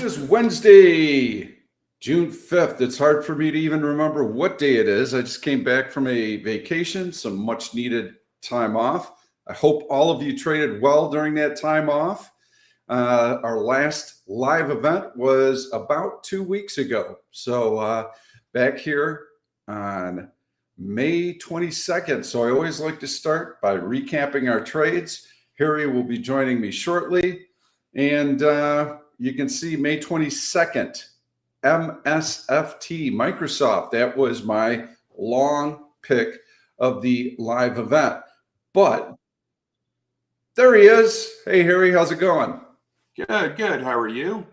is Wednesday, June 5th. It's hard for me to even remember what day it is. I just came back from a vacation, some much needed time off. I hope all of you traded well during that time off. Our last live event was about 2 weeks ago. So back here on May 22nd. So I always like to start by recapping our trades. Harry will be joining me shortly. And you can see May 22nd, MSFT, Microsoft. That was my long pick of the live event. But there he is. Hey, Harry, how's it going? Good. How are you?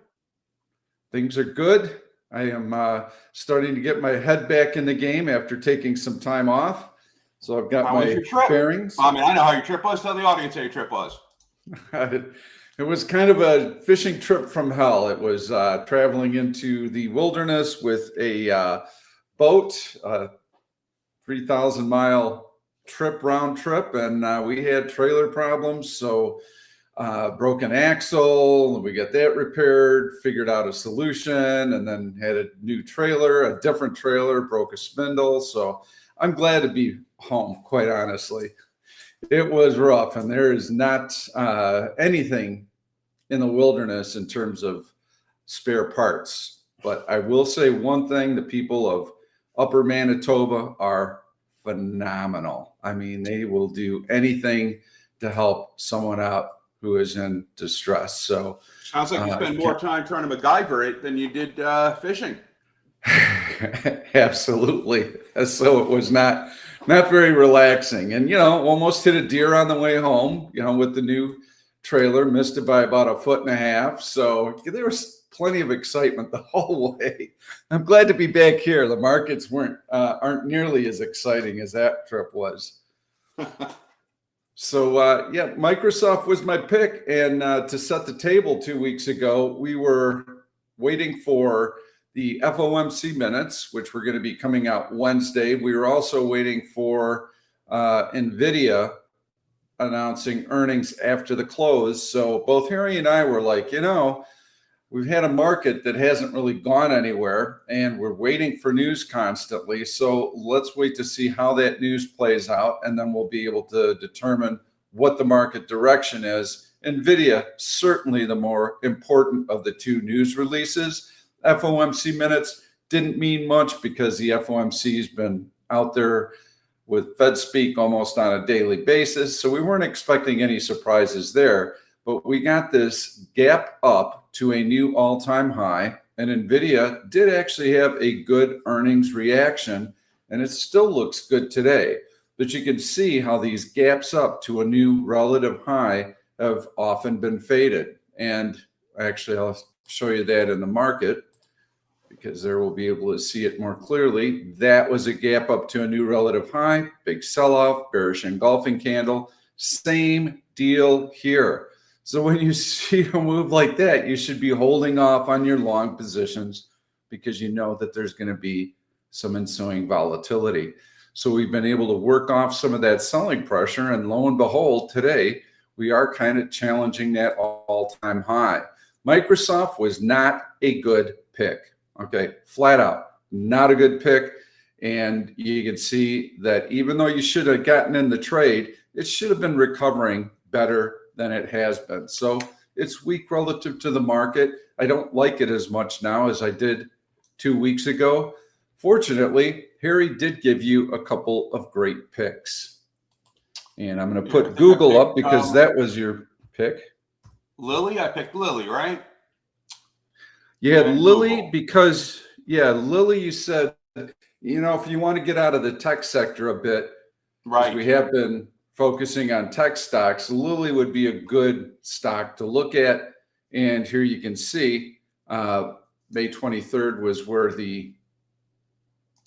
Things are good. I am starting to get my head back in the game after taking some time off. So I've got my bearings. I mean, I know how your trip was. Tell the audience how your trip was. It was kind of a fishing trip from hell. It was traveling into the wilderness with a boat, 3,000-mile trip, round trip, and we had trailer problems. So broken axle, and we got that repaired, figured out a solution, and then had a new trailer, a different trailer, broke a spindle. So I'm glad to be home, quite honestly. It was rough, and there is not anything in the wilderness in terms of spare parts. But I will say one thing, the people of Upper Manitoba are phenomenal. I mean, they will do anything to help someone out who is in distress. So sounds like you spend more time trying to MacGyver it than you did fishing. Absolutely. So it was not very relaxing. And, almost hit a deer on the way home, with the new trailer, missed it by about 1.5 feet. So there was plenty of excitement the whole way. I'm glad to be back here. The markets aren't nearly as exciting as that trip was. So, Microsoft was my pick. And to set the table 2 weeks ago, we were waiting for the FOMC minutes, which were going to be coming out Wednesday. We were also waiting for NVIDIA announcing earnings after the close. So both Harry and I were like, we've had a market that hasn't really gone anywhere, and we're waiting for news constantly. So let's wait to see how that news plays out, and then we'll be able to determine what the market direction is. NVIDIA, certainly the more important of the two news releases. FOMC minutes didn't mean much because the FOMC has been out there with Fed speak almost on a daily basis. So we weren't expecting any surprises there. But we got this gap up to a new all-time high, and NVIDIA did actually have a good earnings reaction, and it still looks good today. But you can see how these gaps up to a new relative high have often been faded. And actually, I'll show you that in the market, because there we'll be able to see it more clearly. That was a gap up to a new relative high, big sell-off, bearish engulfing candle. Same deal here. So when you see a move like that, you should be holding off on your long positions because you know that there's going to be some ensuing volatility. So we've been able to work off some of that selling pressure, and lo and behold, today we are kind of challenging that all-time high. Microsoft was not a good pick. Okay, flat out, not a good pick. And you can see that even though you should have gotten in the trade, it should have been recovering better than it has been. So it's weak relative to the market. I don't like it as much now as I did 2 weeks ago. Fortunately, Harry did give you a couple of great picks. And I'm going to put Google up because that was your pick. Lilly, I picked Lilly, right? You had Lilly because, Lilly, you said, if you want to get out of the tech sector a bit, right? We have been focusing on tech stocks. Lilly would be a good stock to look at. And here you can see May 23rd was where the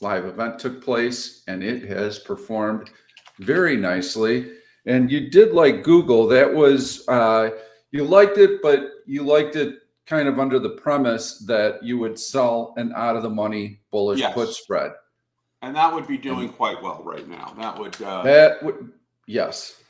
live event took place, and it has performed very nicely. And you did like Google. That was, you liked it, but you liked it kind of under the premise that you would sell an out of the money bullish put spread. And that would be doing quite well right now. That would, yes.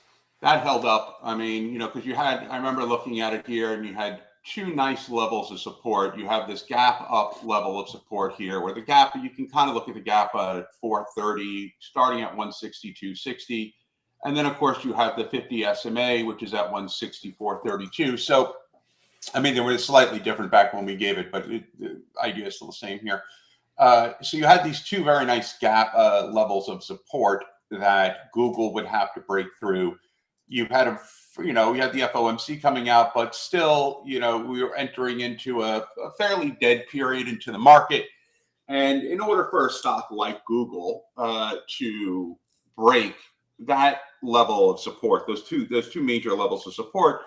That held up. I mean, because I remember looking at it here, and you had two nice levels of support. You have this gap up level of support here, where the gap, you can kind of look at the gap at 430, starting at 162.60. And then, of course, you have the 50 SMA, which is at 164.32. So, I mean, they were slightly different back when we gave it, but the idea is still the same here. So you had these two very nice gap levels of support that Google would have to break through. You had you had the FOMC coming out, but still, we were entering into a fairly dead period into the market. And in order for a stock like Google to break that level of support, those two major levels of support,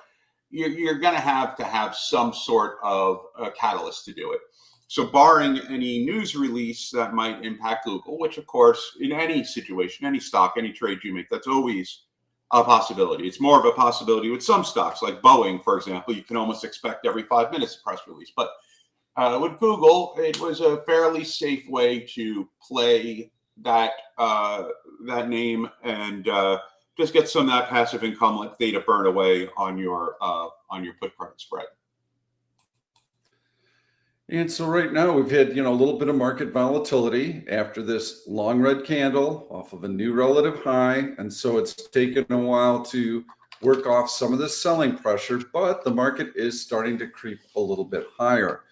you're going to have some sort of a catalyst to do it. So barring any news release that might impact Google, which of course, in any situation, any stock, any trade you make, that's always a possibility. It's more of a possibility with some stocks, like Boeing, for example. You can almost expect every 5 minutes a press release. But with Google, it was a fairly safe way to play that name and just get some of that passive income, let data burn away on your put credit spread. And so right now we've had, a little bit of market volatility after this long red candle off of a new relative high. And so it's taken a while to work off some of the selling pressure, but the market is starting to creep a little bit higher.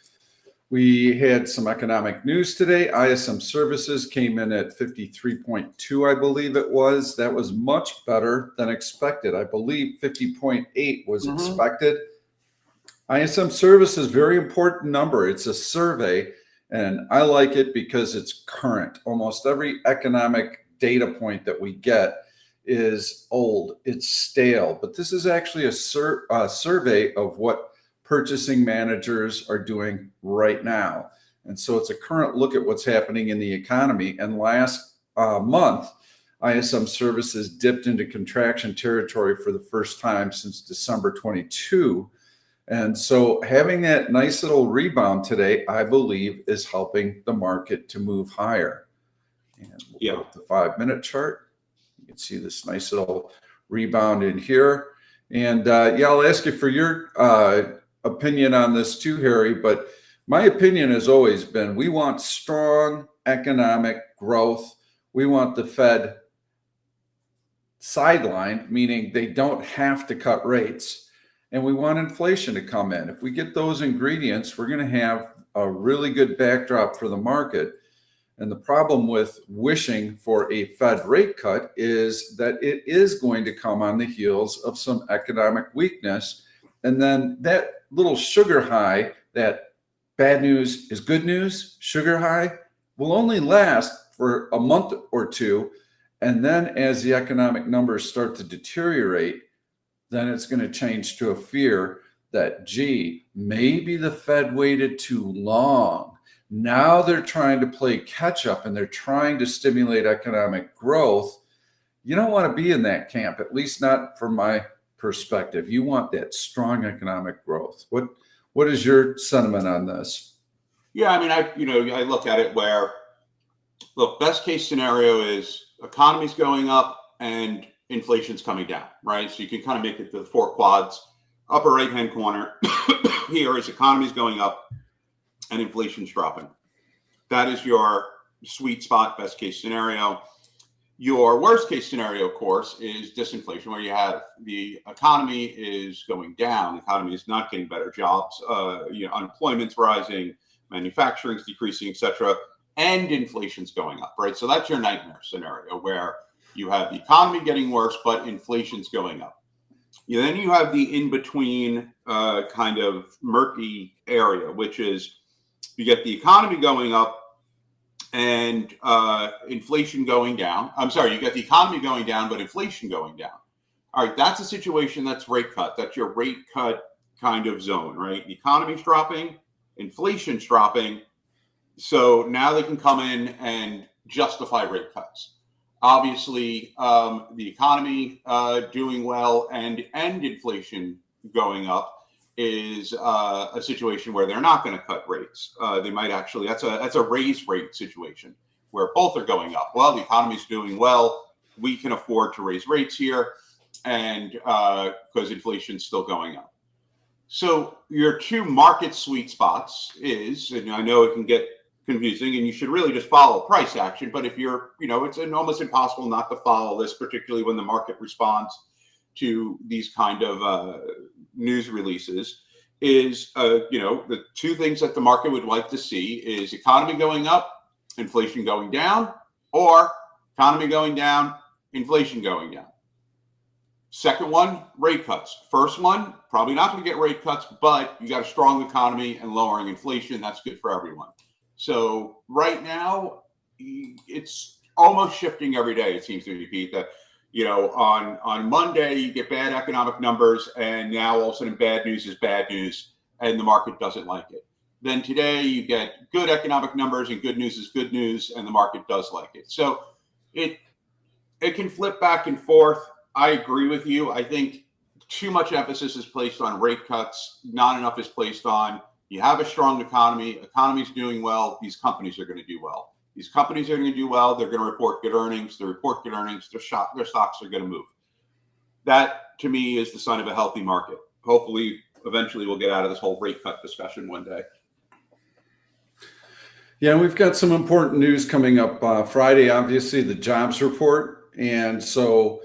We had some economic news today. ISM services came in at 53.2, I believe it was. That was much better than expected. I believe 50.8 was expected. ISM service is a very important number. It's a survey, and I like it because it's current. Almost every economic data point that we get is old. It's stale. But this is actually a survey of what purchasing managers are doing right now. And so it's a current look at what's happening in the economy. And last month, ISM services dipped into contraction territory for the first time since December 22. And so having that nice little rebound today, I believe, is helping the market to move higher. And we'll put up the 5-minute chart. You can see this nice little rebound in here. And I'll ask you for your opinion on this too, Harry. But my opinion has always been we want strong economic growth. We want the Fed sidelined, meaning they don't have to cut rates. And we want inflation to come in. If we get those ingredients, we're going to have a really good backdrop for the market. And the problem with wishing for a Fed rate cut is that it is going to come on the heels of some economic weakness. And then that little sugar high, that bad news is good news, sugar high, will only last for a month or two. And then as the economic numbers start to deteriorate, then it's going to change to a fear that, maybe the Fed waited too long. Now they're trying to play catch up and they're trying to stimulate economic growth. You don't want to be in that camp, at least not from my perspective. You want that strong economic growth. What is your sentiment on this? Yeah, I mean, I look at it where, look, best case scenario is economy's going up and inflation's coming down, right? So you can kind of make it the 4 quads. Upper right-hand corner here is economy's going up and inflation's dropping. That is your sweet spot, best case scenario. Your worst case scenario, of course, is disinflation, where you have the economy is going down, the economy is not getting better jobs, unemployment's rising, manufacturing's decreasing, etc., and inflation's going up, right? So that's your nightmare scenario, where you have the economy getting worse, but inflation's going up. Then you have the in-between kind of murky area, which is you get the economy going up and inflation going down. I'm sorry, you get the economy going down, but inflation going down. All right, that's a situation that's rate cut. That's your rate cut kind of zone, right? The economy's dropping, inflation's dropping. So now they can come in and justify rate cuts. Obviously, the economy doing well and inflation going up is a situation where they're not going to cut rates. They might actually, that's a raise rate situation where both are going up. Well, the economy's doing well. We can afford to raise rates here, and because inflation's still going up. So your two market sweet spots is, and I know it can get confusing, and you should really just follow price action. But if you're, it's almost impossible not to follow this, particularly when the market responds to these kind of news releases. Is the two things that the market would like to see is economy going up, inflation going down, or economy going down, inflation going down. Second one, rate cuts. First one, probably not going to get rate cuts, but you got a strong economy and lowering inflation. That's good for everyone. So right now, it's almost shifting every day, it seems to me, Pete, that, on Monday, you get bad economic numbers, and now all of a sudden bad news is bad news, and the market doesn't like it. Then today, you get good economic numbers, and good news is good news, and the market does like it. So it can flip back and forth. I agree with you. I think too much emphasis is placed on rate cuts. Not enough is placed on, you have a strong economy's doing well, these companies are going to do well. These companies are going to do well, they're going to report good earnings, their stocks are going to move. That, to me, is the sign of a healthy market. Hopefully, eventually we'll get out of this whole rate cut discussion one day. Yeah, we've got some important news coming up Friday, obviously, the jobs report. And so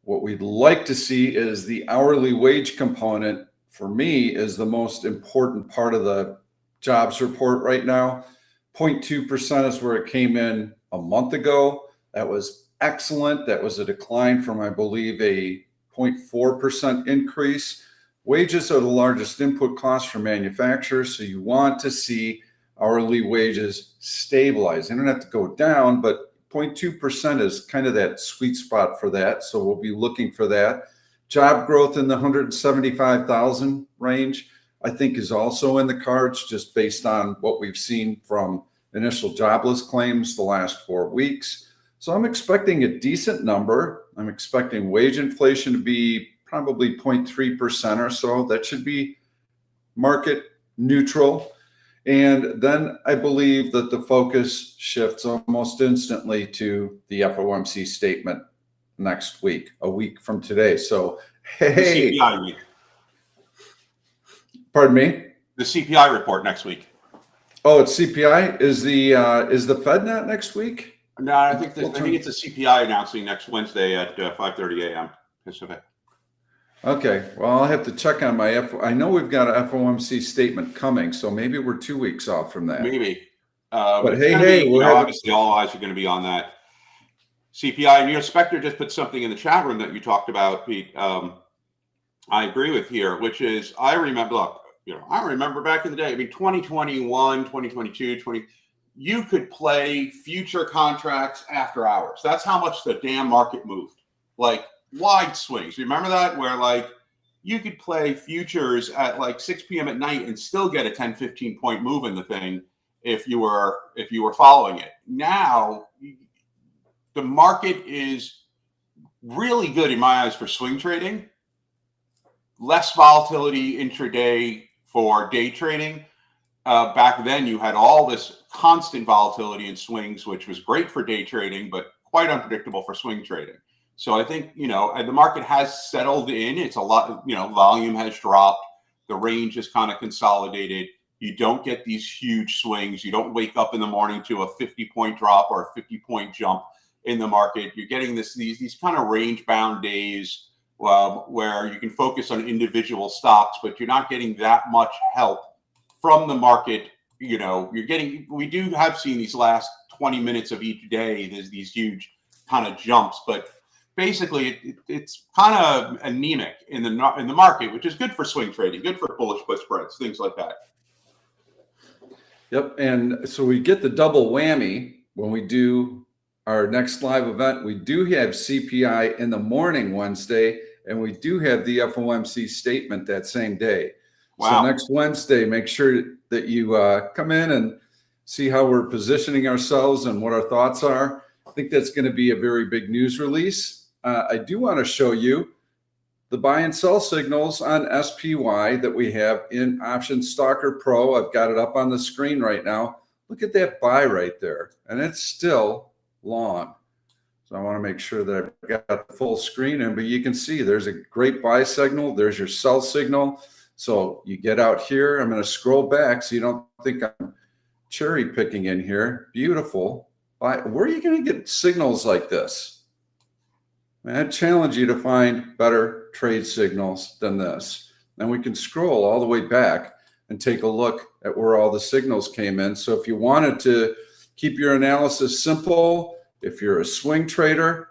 what we'd like to see is the hourly wage component, for me, is the most important part of the jobs report right now. 0.2% is where it came in a month ago. That was excellent. That was a decline from, I believe, a 0.4% increase. Wages are the largest input cost for manufacturers, so you want to see hourly wages stabilize. They don't have to go down, but 0.2% is kind of that sweet spot for that. So we'll be looking for that. Job growth in the 175,000 range, I think, is also in the cards, just based on what we've seen from initial jobless claims the last 4 weeks. So I'm expecting a decent number. I'm expecting wage inflation to be probably 0.3% or so. That should be market neutral. And then I believe that the focus shifts almost instantly to the FOMC statement next week, a week from today. So, hey, the CPI week. Pardon me? The CPI report next week. Oh, it's CPI. Is the Fed not next week? No, I think it's a CPI announcing next Wednesday at 5:30 a.m. Pacific. Okay, well, I'll have to check on I know we've got an FOMC statement coming, so maybe we're 2 weeks off from that. Maybe. But hey, obviously all eyes are going to be on that CPI. And Spectre just put something in the chat room that you talked about, Pete. I agree with here, which is, I remember back in the day, 2021, 2022, you could play future contracts after hours. That's how much the damn market moved. Like, wide swings. Remember that? Where you could play futures at 6 p.m. at night and still get a 10, 15 point move in the thing if you were following it. Now the market is really good in my eyes for swing trading. Less volatility intraday for day trading. Back then you had all this constant volatility in swings, which was great for day trading, but quite unpredictable for swing trading. So I think, the market has settled in. It's a lot, volume has dropped. The range is kind of consolidated. You don't get these huge swings. You don't wake up in the morning to a 50-point drop or a 50-point jump in the market. You're getting these kind of range-bound days where you can focus on individual stocks, but you're not getting that much help from the market. We have seen these last 20 minutes of each day, there's these huge kind of jumps, but basically it's kind of anemic in the market, which is good for swing trading, good for bullish put spreads, things like that. Yep. And so we get the double whammy when we do our next live event. We do have CPI in the morning Wednesday, and we do have the FOMC statement that same day. Wow. So next Wednesday, make sure that you come in and see how we're positioning ourselves and what our thoughts are. I think that's going to be a very big news release. I do want to show you the buy and sell signals on SPY that we have in Option Stalker Pro. I've got it up on the screen right now. Look at that buy right there, and it's still long. So I want to make sure that I've got the full screen in, but you can see there's a great buy signal. There's your sell signal. So you get out here. I'm going to scroll back so you don't think I'm cherry picking in here. Beautiful. Where are you going to get signals like this? I challenge you to find better trade signals than this. And we can scroll all the way back and take a look at where all the signals came in. So if you wanted to keep your analysis simple, if you're a swing trader,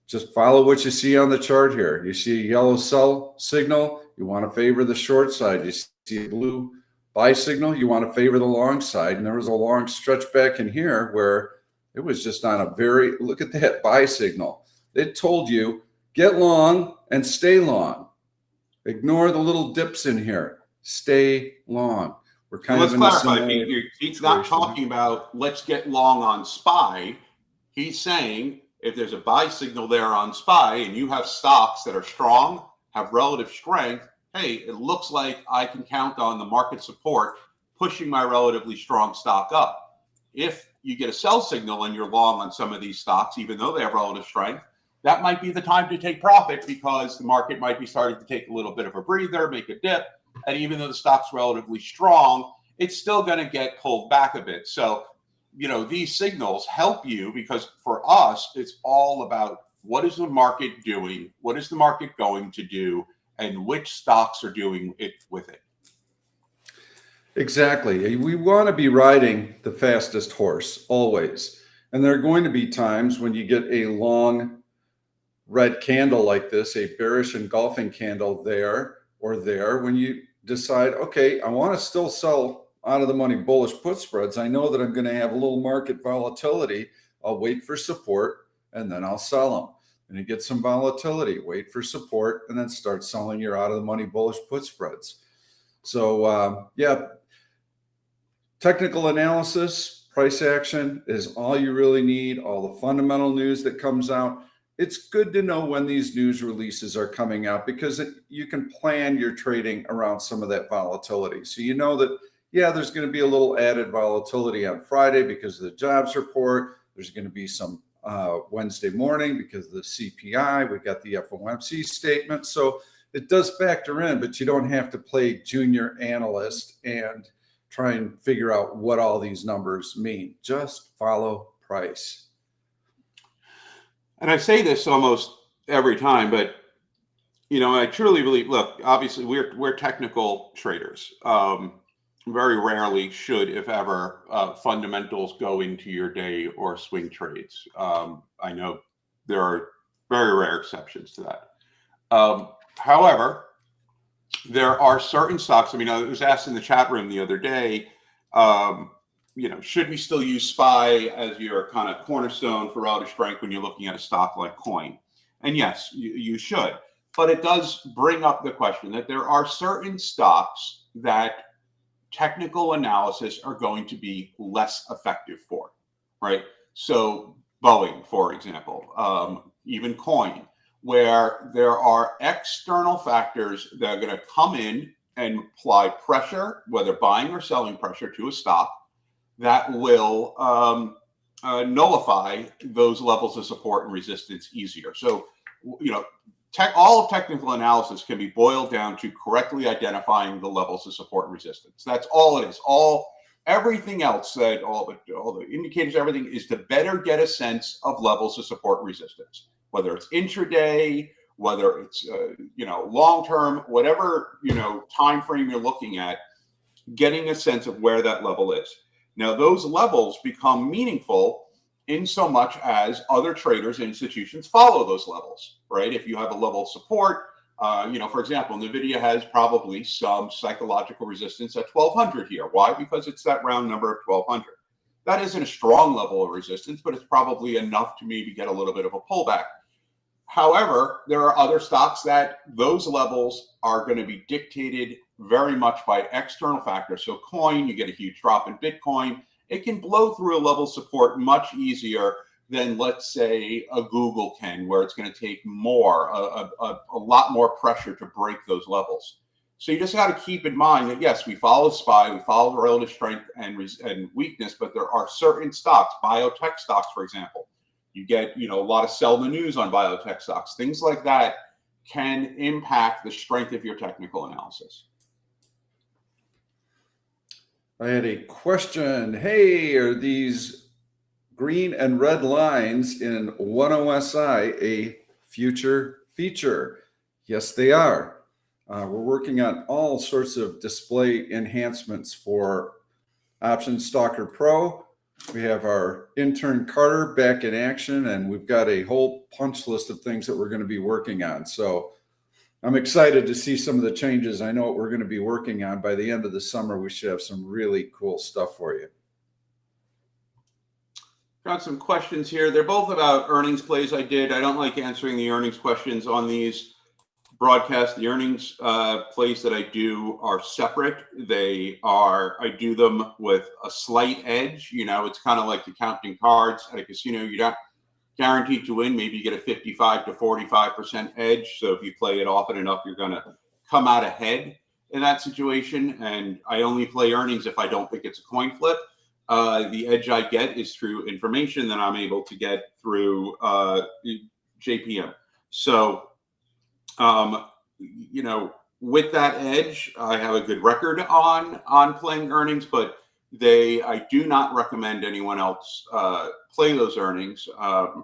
just follow what you see on the chart here. You see a yellow sell signal, you want to favor the short side. You see a blue buy signal, you want to favor the long side. And there was a long stretch back in here where it was just on a very, look at that buy signal. It told you get long and stay long. Ignore the little dips in here. Stay long. We're kind of in a similar He's not talking about let's get long on SPY. He's saying if there's a buy signal there on SPY and you have stocks that are strong, have relative strength, hey, it looks like I can count on the market support pushing my relatively strong stock up. If you get a sell signal and you're long on some of these stocks, even though they have relative strength, that might be the time to take profit because the market might be starting to take a little bit of a breather, make a dip. And even though the stock's relatively strong, it's still going to get pulled back a bit. So, these signals help you because for us, it's all about what is the market doing? What is the market going to do? And which stocks are doing it with it. Exactly. We want to be riding the fastest horse always. And there are going to be times when you get a long red candle like this, a bearish engulfing candle there or there, when you decide, okay, I want to still sell out of the money bullish put spreads. I know that I'm going to have a little market volatility. I'll wait for support and then I'll sell them. And you get some volatility, wait for support, and then start selling your out of the money bullish put spreads. So technical analysis, price action is all you really need, all the fundamental news that comes out. It's good to know when these news releases are coming out because you can plan your trading around some of that volatility. So you know that, there's going to be a little added volatility on Friday because of the jobs report. There's going to be some Wednesday morning because of the CPI. We got the FOMC statement. So it does factor in, but you don't have to play junior analyst and try and figure out what all these numbers mean. Just follow price. And I say this almost every time, but I truly believe, look, obviously we're technical traders. Very rarely should, if ever, fundamentals go into your day or swing trades. I know there are very rare exceptions to that. However, there are certain stocks. I mean, I was asked in the chat room the other day, should we still use SPY as your kind of cornerstone for relative strength when you're looking at a stock like Coin? And yes, you should. But it does bring up the question that there are certain stocks that technical analysis are going to be less effective for, right? So Boeing, for example, even Coin, where there are external factors that are going to come in and apply pressure, whether buying or selling pressure to a stock, that will nullify those levels of support and resistance easier. So, all of technical analysis can be boiled down to correctly identifying the levels of support and resistance. That's all it is. Everything else, that all the indicators, everything is to better get a sense of levels of support and resistance, whether it's intraday, whether it's long term, whatever time frame you're looking at, getting a sense of where that level is. Now, those levels become meaningful in so much as other traders and institutions follow those levels, right? If you have a level of support, for example, NVIDIA has probably some psychological resistance at 1200 here. Why? Because it's that round number of 1200. That isn't a strong level of resistance, but it's probably enough to maybe get a little bit of a pullback. However, there are other stocks that those levels are going to be dictated very much by external factors. So Coin, you get a huge drop in Bitcoin. It can blow through a level of support much easier than, let's say, a Google can, where it's going to take a lot more pressure to break those levels. So you just got to keep in mind that, yes, we follow SPY, we follow the relative strength and weakness, but there are certain stocks, biotech stocks, for example. You get, a lot of sell the news on biotech stocks. Things like that can impact the strength of your technical analysis. I had a question. Hey, are these green and red lines in OneOSI a future feature? Yes, they are. We're working on all sorts of display enhancements for Option Stalker Pro. We have our intern Carter back in action, and we've got a whole punch list of things that we're going to be working on. So I'm excited to see some of the changes. I know what we're going to be working on. By the end of the summer, we should have some really cool stuff for you. Got some questions here. They're both about earnings plays I did. I don't like answering the earnings questions on these broadcasts. The earnings plays that I do are separate. I do them with a slight edge. It's kind of like counting cards at a casino. You're not guaranteed to win. Maybe you get a 55 to 45% edge. So if you play it often enough, you're going to come out ahead in that situation. And I only play earnings if I don't think it's a coin flip. The edge I get is through information that I'm able to get through JPM. So, with that edge, I have a good record on playing earnings, but I do not recommend anyone else play those earnings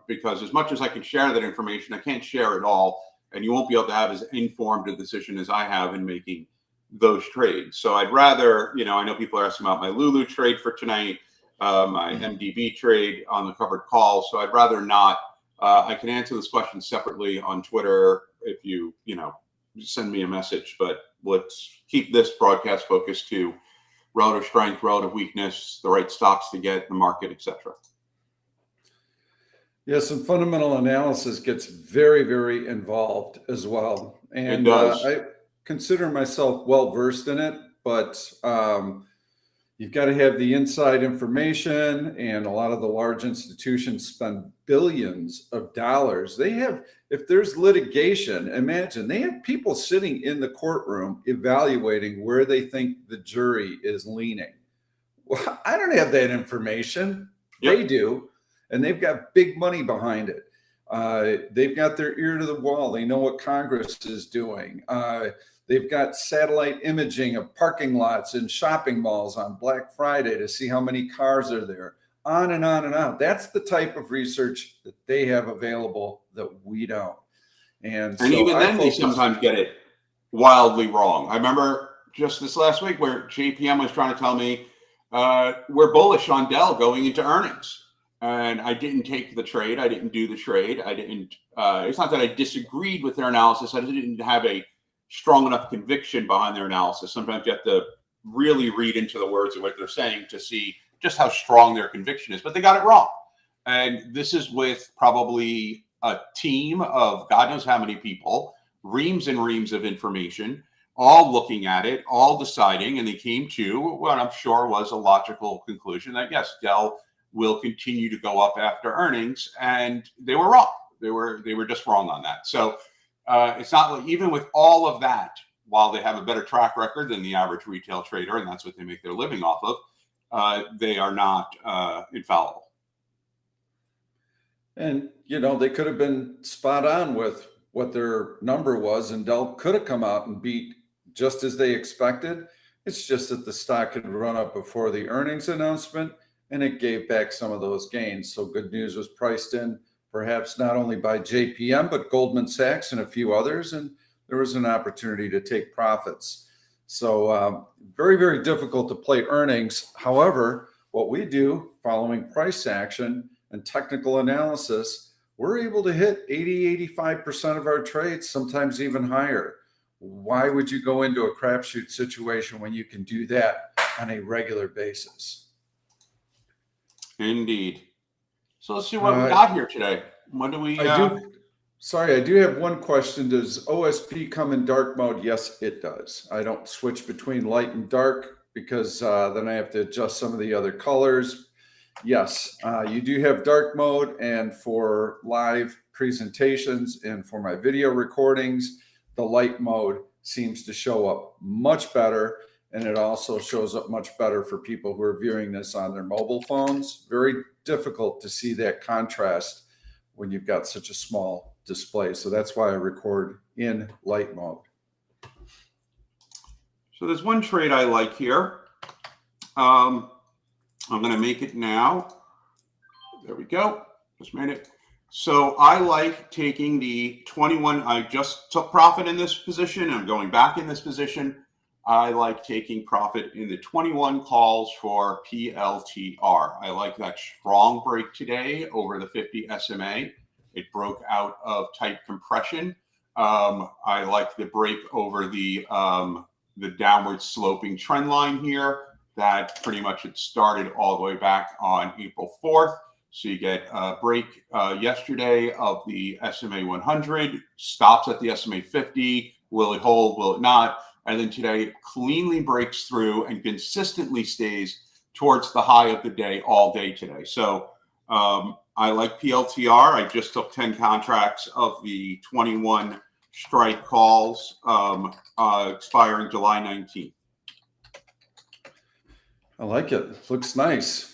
because as much as I can share that information, I can't share it all, and you won't be able to have as informed a decision as I have in making those trades. So I'd rather, I know people are asking about my Lulu trade for tonight, my MDB trade on the covered call. So I'd rather not. I can answer this question separately on Twitter if you send me a message, but let's keep this broadcast focused to relative strength, relative weakness, the right stocks to get in the market, etc. Yes, and fundamental analysis gets very, very involved as well. And It does. I consider myself well-versed in it, but you've got to have the inside information, and a lot of the large institutions spend billions of dollars. If there's litigation, imagine they have people sitting in the courtroom evaluating where they think the jury is leaning. Well, I don't have that information. Yep. They do, and they've got big money behind it. They've got their ear to the wall. They know what Congress is doing. They've got satellite imaging of parking lots and shopping malls on Black Friday to see how many cars are there, on and on and on. That's the type of research that they have available that we don't. And so even then, they sometimes get it wildly wrong. I remember just this last week where JPM was trying to tell me we're bullish on Dell going into earnings. And I didn't take the trade. I didn't do the trade. It's not that I disagreed with their analysis. I didn't have a strong enough conviction behind their analysis. Sometimes you have to really read into the words of what they're saying to see just how strong their conviction is, but they got it wrong. And this is with probably a team of God knows how many people, reams and reams of information, all looking at it, all deciding, and they came to what I'm sure was a logical conclusion that yes, Dell will continue to go up after earnings, and they were wrong. They were just wrong on that. So it's not like, even with all of that, while they have a better track record than the average retail trader, and that's what they make their living off of, they are not infallible. And, they could have been spot on with what their number was, and Dell could have come out and beat just as they expected. It's just that the stock had run up before the earnings announcement, and it gave back some of those gains. So good news was priced in, perhaps not only by JPM, but Goldman Sachs and a few others, and there was an opportunity to take profits. So very, very difficult to play earnings. However, what we do following price action and technical analysis, we're able to hit 80, 85% of our trades, sometimes even higher. Why would you go into a crapshoot situation when you can do that on a regular basis? Indeed. So let's see what we got here today. What do we? I do have one question. Does OSP come in dark mode? Yes, it does. I don't switch between light and dark because then I have to adjust some of the other colors. Yes, you do have dark mode, and for live presentations and for my video recordings, the light mode seems to show up much better. And it also shows up much better for people who are viewing this on their mobile phones. Very difficult to see that contrast when you've got such a small display. So that's why I record in light mode. So there's one trade I like here. I'm going to make it now. There we go. Just made it. So I like taking the 21. I just took profit in this position. I'm going back in this position. I like taking profit in the 21 calls for PLTR. I like that strong break today over the 50 SMA. It broke out of tight compression. I like the break over the downward sloping trend line here. That pretty much it started all the way back on April 4th. So you get a break yesterday of the SMA 100, stops at the SMA 50. Will it hold? Will it not? And then today it cleanly breaks through and consistently stays towards the high of the day all day today. So I like PLTR. I just took 10 contracts of the 21 strike calls expiring July 19th. I like it. Looks nice.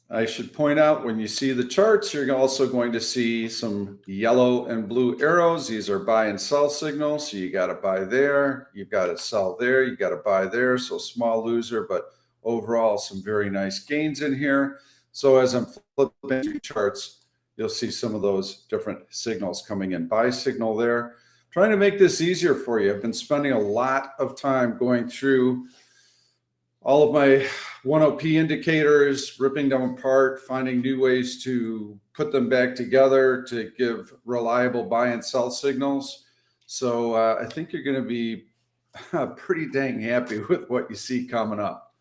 I should point out when you see the charts, you're also going to see some yellow and blue arrows. These are buy and sell signals. So you got to buy there, you've got to sell there, you got to buy there. So small loser, but overall some very nice gains in here. So as I'm flipping through charts, you'll see some of those different signals coming in. Buy signal there. Trying to make this easier for you. I've been spending a lot of time going through all of my OneOp indicators, ripping them apart, finding new ways to put them back together to give reliable buy and sell signals. So I think you're going to be pretty dang happy with what you see coming up.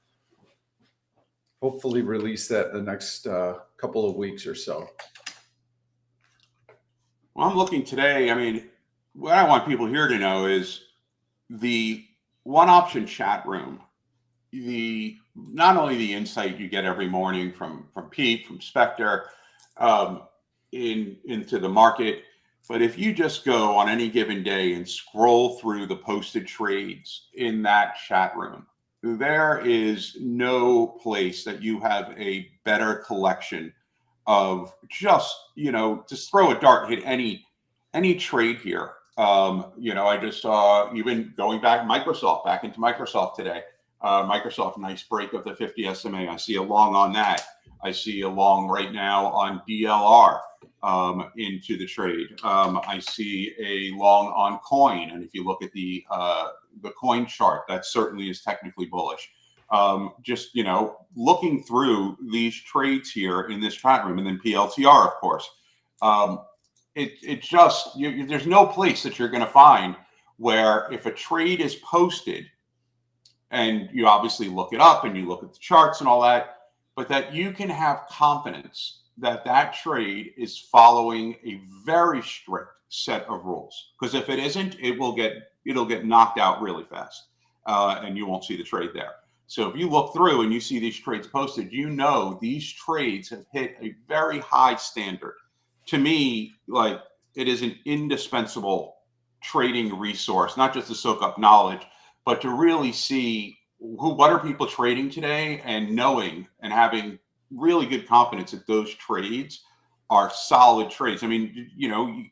Hopefully release that in the next couple of weeks or so. Well, I'm looking today. I mean, what I want people here to know is the OneOption chat room. Not only the insight you get every morning from Pete, from Spectre, into the market, but if you just go on any given day and scroll through the posted trades in that chat room, there is no place that you have a better collection of just throw a dart, hit any trade here. I just saw even going back into Microsoft today. Microsoft, nice break of the 50 SMA. I see a long on that. I see a long right now on DLR into the trade. I see a long on coin. And if you look at the coin chart, that certainly is technically bullish. Looking through these trades here in this chat room, and then PLTR, of course, there's no place that you're going to find where if a trade is posted, and you obviously look it up and you look at the charts and all that, but that you can have confidence that that trade is following a very strict set of rules. Because if it isn't, it'll get knocked out really fast, and you won't see the trade there. So if you look through and you see these trades posted, these trades have hit a very high standard. To me, like, it is an indispensable trading resource, not just to soak up knowledge, but to really see what are people trading today, and knowing and having really good confidence that those trades are solid trades. I mean,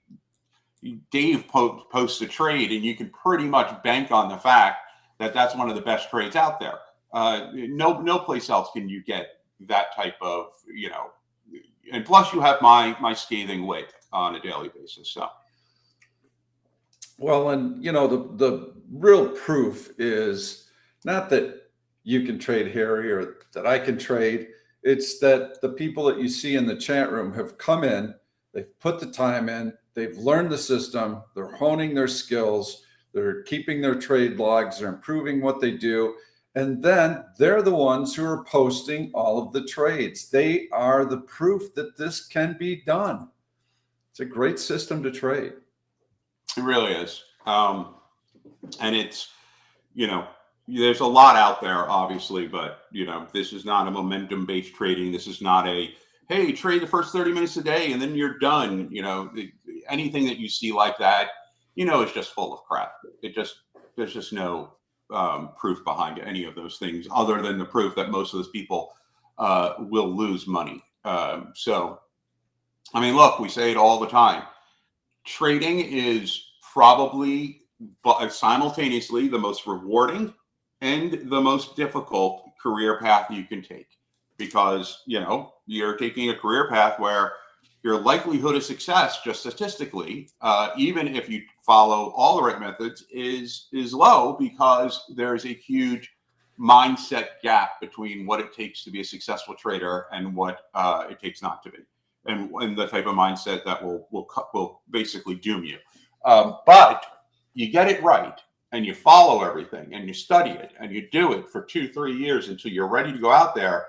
Dave posts a trade and you can pretty much bank on the fact that that's one of the best trades out there. No place else can you get that type of, and plus you have my scathing weight on a daily basis. So. Well, and the real proof is not that you can trade Harry or that I can trade. It's that the people that you see in the chat room have come in, they've put the time in, they've learned the system, they're honing their skills, they're keeping their trade logs, they're improving what they do. And then they're the ones who are posting all of the trades. They are the proof that this can be done. It's a great system to trade. It really is. And it's, there's a lot out there, obviously, but, this is not a momentum-based trading. This is not hey, trade the first 30 minutes a day and then you're done. Anything that you see like that, is just full of crap. There's just no proof behind any of those things other than the proof that most of those people will lose money. So, I mean, look, we say it all the time. trading is probably simultaneously the most rewarding and the most difficult career path you can take, because you're taking a career path where your likelihood of success, just statistically, even if you follow all the right methods, is low, because there's a huge mindset gap between what it takes to be a successful trader and what it takes not to be, and the type of mindset that will basically doom you. But you get it right, and you follow everything, and you study it, and you do it for 2-3 years until you're ready to go out there.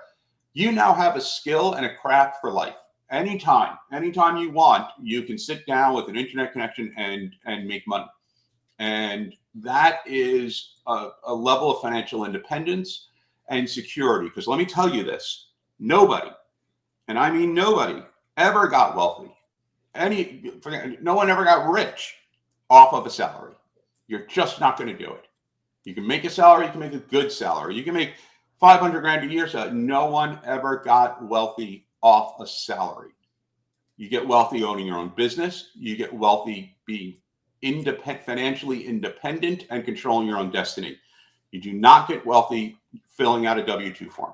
You now have a skill and a craft for life. Anytime you want, you can sit down with an internet connection and make money. And that is a level of financial independence and security. Because let me tell you this, nobody, and I mean nobody, ever got wealthy. No one ever got rich off of a salary. You're just not going to do it. You can make a salary, you can make a good salary, you can make 500 grand a year. So no one ever got wealthy off a salary. You get wealthy owning your own business. You get wealthy being financially independent and controlling your own destiny. You do not get wealthy filling out a W-2 form.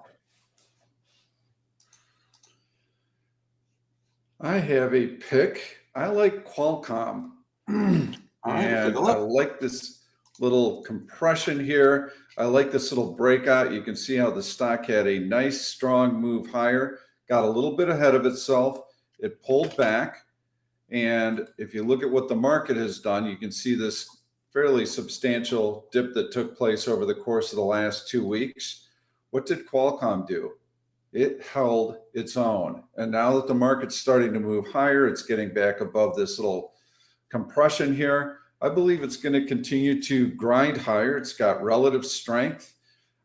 I have a pick. I like Qualcomm. And I like this little compression here. I like this little breakout. You can see how the stock had a nice, strong move higher, got a little bit ahead of itself. It pulled back. And if you look at what the market has done, you can see this fairly substantial dip that took place over the course of the last 2 weeks. What did Qualcomm do? It held its own. And now that the market's starting to move higher, it's getting back above this little compression here. I believe it's going to continue to grind higher. It's got relative strength.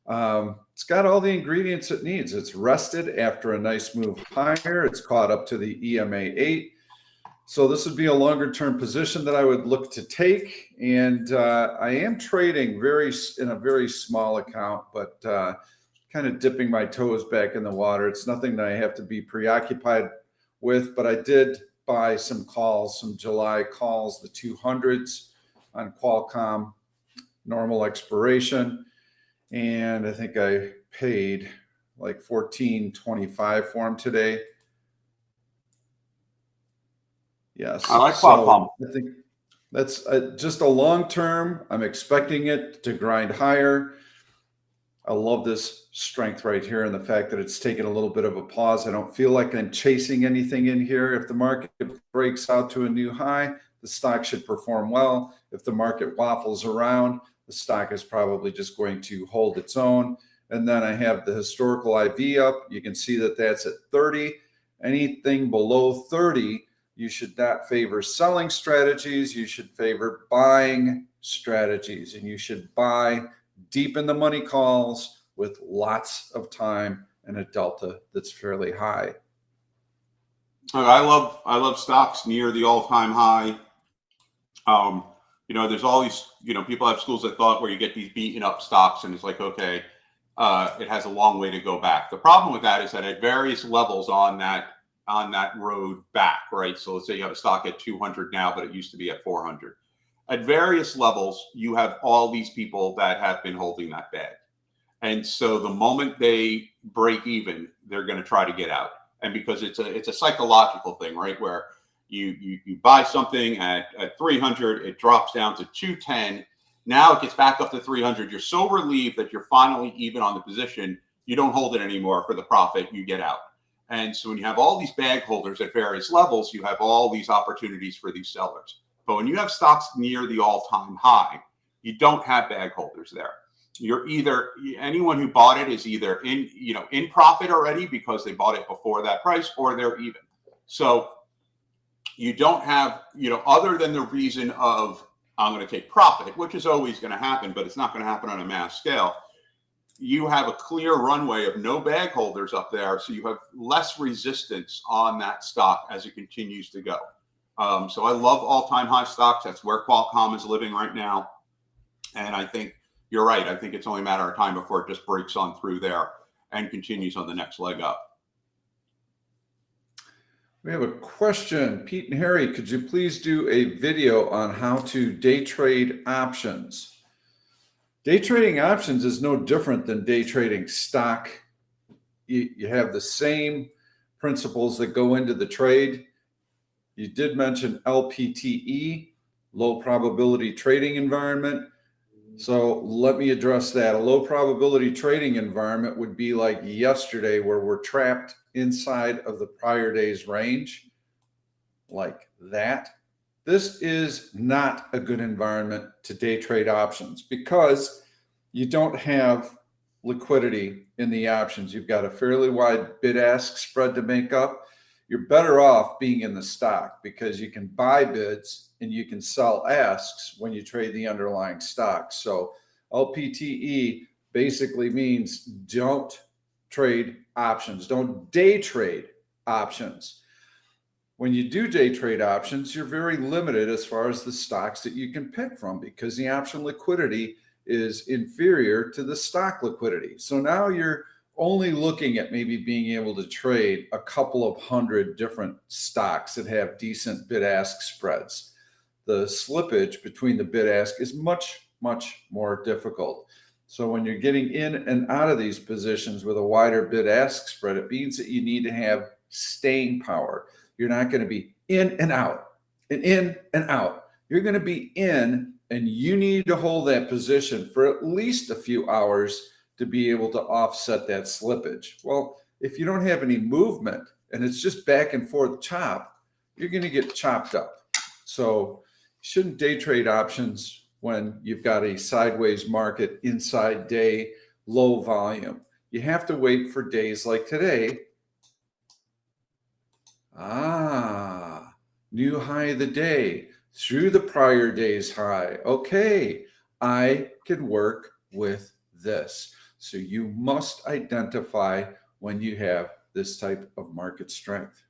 It's got all the ingredients it needs. It's rested after a nice move higher. It's caught up to the EMA 8. So this would be a longer term position that I would look to take. And I am trading in a very small account, but kind of dipping my toes back in the water. It's nothing that I have to be preoccupied with, but I did buy some calls, some July calls, the 200s on Qualcomm, normal expiration. And I think I paid like $14.25 for them today. Yes. I like Qualcomm. So I think that's just a long term. I'm expecting it to grind higher. I love this strength right here and the fact that it's taken a little bit of a pause. I don't feel like I'm chasing anything in here. If the market breaks out to a new high, the stock should perform well. If the market waffles around, the stock is probably just going to hold its own. And then I have the historical IV up. You can see that that's at 30. Anything below 30, you should not favor selling strategies. You should favor buying strategies, and you should buy deep in the money calls with lots of time and a delta that's fairly high. I love stocks near the all-time high. There's all these, people have schools of thought where you get these beaten up stocks and it's like, okay, it has a long way to go back. The problem with that is that at various levels on that road back, right? So let's say you have a stock at 200 now, but it used to be at 400. At various levels, you have all these people that have been holding that bag. And so the moment they break even, they're going to try to get out. And because it's a psychological thing, right? Where you buy something at 300, it drops down to 210. Now it gets back up to 300. You're so relieved that you're finally even on the position. You don't hold it anymore for the profit. You get out. And so when you have all these bag holders at various levels, you have all these opportunities for these sellers. But when you have stocks near the all-time high, you don't have bag holders there. You're anyone who bought it is either in profit already because they bought it before that price, or they're even. So you don't have, other than the reason of I'm going to take profit, which is always going to happen, but it's not going to happen on a mass scale. You have a clear runway of no bag holders up there, so you have less resistance on that stock as it continues to go. So I love all-time high stocks. That's where Qualcomm is living right now. And I think you're right. I think it's only a matter of time before it just breaks on through there and continues on the next leg up. We have a question. Pete and Harry, could you please do a video on how to day trade options? Day trading options is no different than day trading stock. You have the same principles that go into the trade. You did mention LPTE, low probability trading environment. So let me address that. A low probability trading environment would be like yesterday, where we're trapped inside of the prior day's range, like that. This is not a good environment to day trade options because you don't have liquidity in the options. You've got a fairly wide bid-ask spread to make up. You're better off being in the stock because you can buy bids and you can sell asks when you trade the underlying stock. So LPTE basically means don't trade options, don't day trade options. When you do day trade options, you're very limited as far as the stocks that you can pick from because the option liquidity is inferior to the stock liquidity. So now you're only looking at maybe being able to trade a couple of hundred different stocks that have decent bid-ask spreads. The slippage between the bid-ask is much, much more difficult. So when you're getting in and out of these positions with a wider bid-ask spread, it means that you need to have staying power. You're not going to be in and out and in and out. You're going to be in, and you need to hold that position for at least a few hours to be able to offset that slippage. Well, if you don't have any movement and it's just back and forth chop, you're going to get chopped up. So you shouldn't day trade options when you've got a sideways market, inside day, low volume. You have to wait for days like today. New high of the day through the prior day's high. Okay, I can work with this. So you must identify when you have this type of market strength.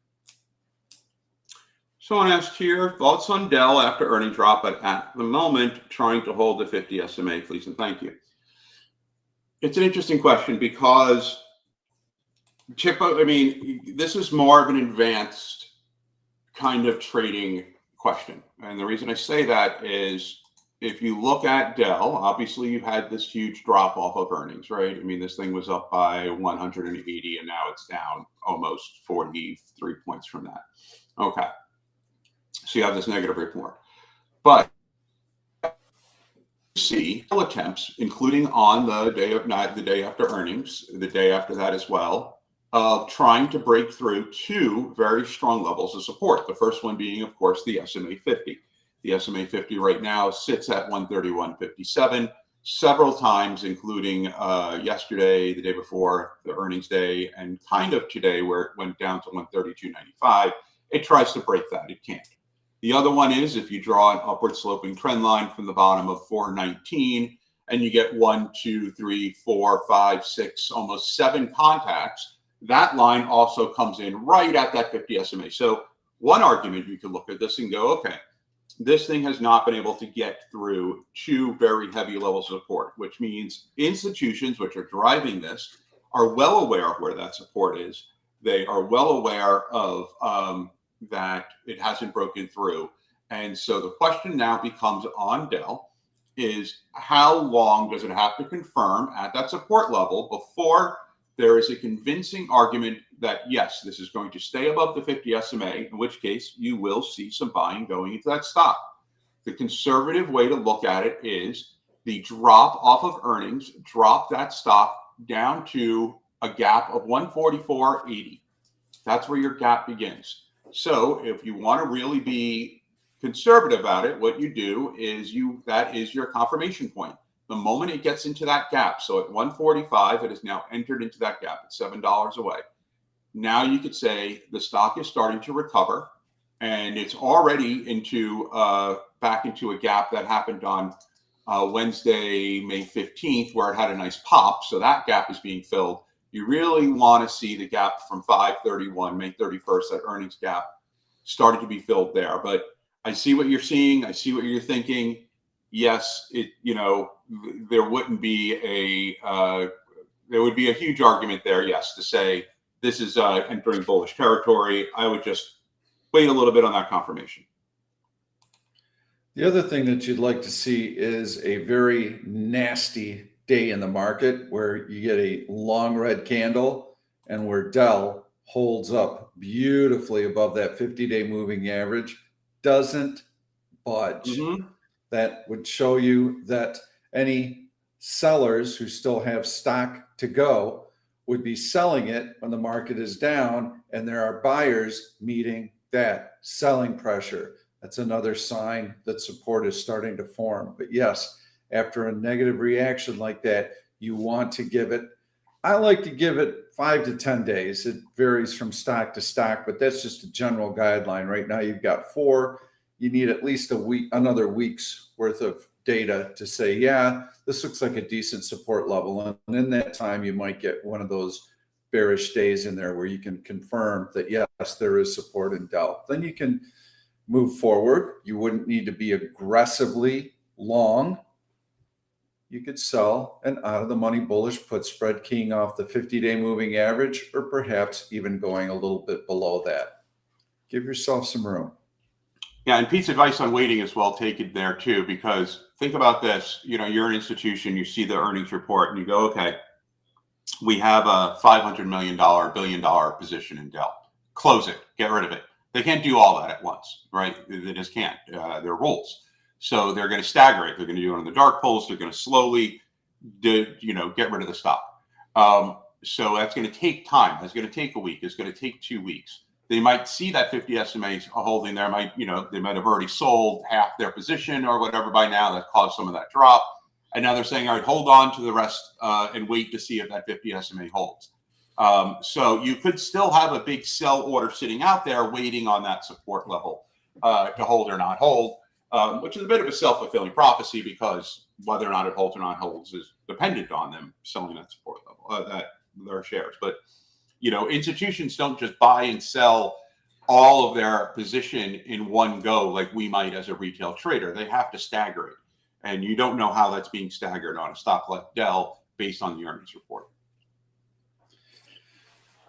Someone asked here, thoughts on Dell after earnings drop, but at the moment, trying to hold the 50 SMA, please and thank you. It's an interesting question because, Chip, I mean, this is more of an advanced kind of trading question. And the reason I say that is if you look at Dell, obviously you've had this huge drop off of earnings, right? I mean, this thing was up by 180 and now it's down almost 43 points from that. Okay. So you have this negative report. But you see attempts, including on the day of night, the day after earnings, the day after that as well, of trying to break through two very strong levels of support. The first one being, of course, the SMA 50. The SMA 50 right now sits at 131.57 several times, including yesterday, the day before the earnings day, and kind of today where it went down to 132.95. It tries to break that. It can't. The other one is if you draw an upward sloping trend line from the bottom of 419 and you get 1, 2, 3, 4, 5, 6, almost 7 contacts, that line also comes in right at that 50 SMA. So one argument you could look at this and go, okay, this thing has not been able to get through two very heavy levels of support, which means institutions which are driving this are well aware of where that support is. They are well aware of that it hasn't broken through. And so the question now becomes on Dell is how long does it have to confirm at that support level before there is a convincing argument that, yes, this is going to stay above the 50 SMA, in which case you will see some buying going into that stock. The conservative way to look at it is the drop off of earnings, drop that stock down to a gap of 144.80. That's where your gap begins. So if you want to really be conservative about it, what you do is that is your confirmation point. The moment it gets into that gap, so at 145, it has now entered into that gap. It's $7 away. Now you could say the stock is starting to recover, and it's already into back into a gap that happened on Wednesday, May 15th, where it had a nice pop. So that gap is being filled. You really want to see the gap from 531, May 31st, that earnings gap started to be filled there. But I see what you're seeing. I see what you're thinking. Yes, there would be a huge argument there, yes, to say this is entering bullish territory. I would just wait a little bit on that confirmation. The other thing that you'd like to see is a very nasty day in the market where you get a long red candle and where Dell holds up beautifully above that 50-day moving average, doesn't budge. Mm-hmm. That would show you that any sellers who still have stock to go would be selling it when the market is down, and there are buyers meeting that selling pressure. That's another sign that support is starting to form. But yes, after a negative reaction like that, you want to give it, I like to give it 5 to 10 days. It varies from stock to stock, but that's just a general guideline. Right now you've got 4. You need at least a week, another week's worth of data to say, yeah, this looks like a decent support level. And in that time, you might get one of those bearish days in there where you can confirm that, yes, there is support in Dell. Then you can move forward. You wouldn't need to be aggressively long. You could sell an out of the money bullish put spread keying off the 50-day moving average, or perhaps even going a little bit below that. Give yourself some room. Yeah, and Pete's advice on waiting is well taken there too, because think about this, you're an institution, you see the earnings report and you go, okay, we have a $500 million, billion-dollar position in Dell. Close it, get rid of it. They can't do all that at once, right? They just can't. There are rules. So they're going to stagger it. They're going to do it on the dark pools. They're going to slowly, get rid of the stock. So that's going to take time. That's going to take a week. It's going to take 2 weeks. They might see that 50 SMA holding there. They might have already sold half their position or whatever by now. That caused some of that drop. And now they're saying, all right, hold on to the rest and wait to see if that 50 SMA holds. So you could still have a big sell order sitting out there waiting on that support level to hold or not hold, which is a bit of a self-fulfilling prophecy because whether or not it holds or not holds is dependent on them selling that support level, their shares. But institutions don't just buy and sell all of their position in one go like we might as a retail trader. They have to stagger it. And you don't know how that's being staggered on a stock like Dell based on the earnings report.